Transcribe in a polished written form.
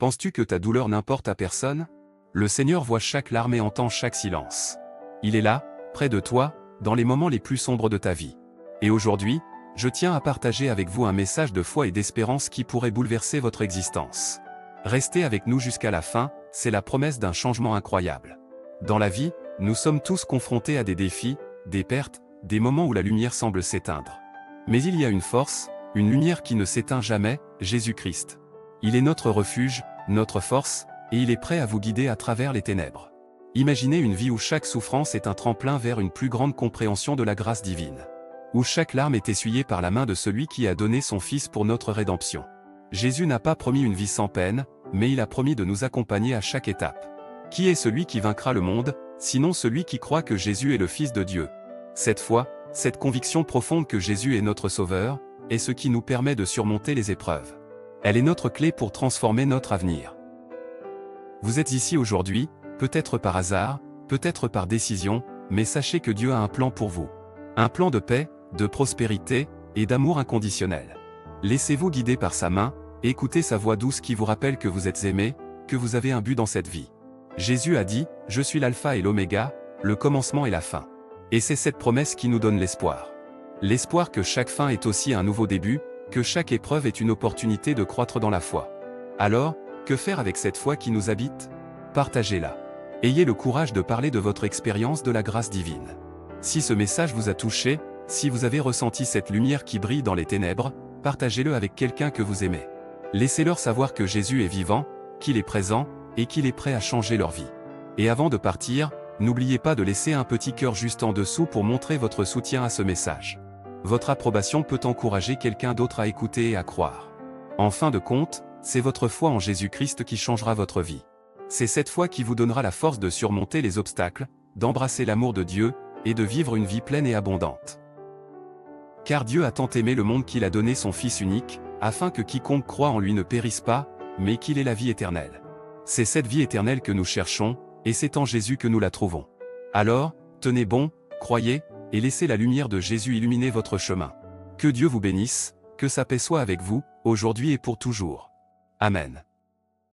Penses-tu que ta douleur n'importe à personne? Le Seigneur voit chaque larme et entend chaque silence. Il est là, près de toi, dans les moments les plus sombres de ta vie. Et aujourd'hui, je tiens à partager avec vous un message de foi et d'espérance qui pourrait bouleverser votre existence. Restez avec nous jusqu'à la fin, c'est la promesse d'un changement incroyable. Dans la vie, nous sommes tous confrontés à des défis, des pertes, des moments où la lumière semble s'éteindre. Mais il y a une force, une lumière qui ne s'éteint jamais, Jésus-Christ. Il est notre refuge, notre force, et il est prêt à vous guider à travers les ténèbres. Imaginez une vie où chaque souffrance est un tremplin vers une plus grande compréhension de la grâce divine. Où chaque larme est essuyée par la main de celui qui a donné son Fils pour notre rédemption. Jésus n'a pas promis une vie sans peine, mais il a promis de nous accompagner à chaque étape. Qui est celui qui vaincra le monde, sinon celui qui croit que Jésus est le Fils de Dieu? Cette foi, cette conviction profonde que Jésus est notre Sauveur, est ce qui nous permet de surmonter les épreuves. Elle est notre clé pour transformer notre avenir. Vous êtes ici aujourd'hui, peut-être par hasard, peut-être par décision, mais sachez que Dieu a un plan pour vous. Un plan de paix, de prospérité, et d'amour inconditionnel. Laissez-vous guider par sa main, et écoutez sa voix douce qui vous rappelle que vous êtes aimé, que vous avez un but dans cette vie. Jésus a dit, « Je suis l'alpha et l'oméga, le commencement et la fin ». Et c'est cette promesse qui nous donne l'espoir. L'espoir que chaque fin est aussi un nouveau début, que chaque épreuve est une opportunité de croître dans la foi. Alors, que faire avec cette foi qui nous habite? Partagez-la. Ayez le courage de parler de votre expérience de la grâce divine. Si ce message vous a touché, si vous avez ressenti cette lumière qui brille dans les ténèbres, partagez-le avec quelqu'un que vous aimez. Laissez-leur savoir que Jésus est vivant, qu'il est présent, et qu'il est prêt à changer leur vie. Et avant de partir, n'oubliez pas de laisser un petit cœur juste en dessous pour montrer votre soutien à ce message. Votre approbation peut encourager quelqu'un d'autre à écouter et à croire. En fin de compte, c'est votre foi en Jésus-Christ qui changera votre vie. C'est cette foi qui vous donnera la force de surmonter les obstacles, d'embrasser l'amour de Dieu, et de vivre une vie pleine et abondante. Car Dieu a tant aimé le monde qu'il a donné son Fils unique, afin que quiconque croit en lui ne périsse pas, mais qu'il ait la vie éternelle. C'est cette vie éternelle que nous cherchons, et c'est en Jésus que nous la trouvons. Alors, tenez bon, croyez, et laissez la lumière de Jésus illuminer votre chemin. Que Dieu vous bénisse, que sa paix soit avec vous, aujourd'hui et pour toujours. Amen.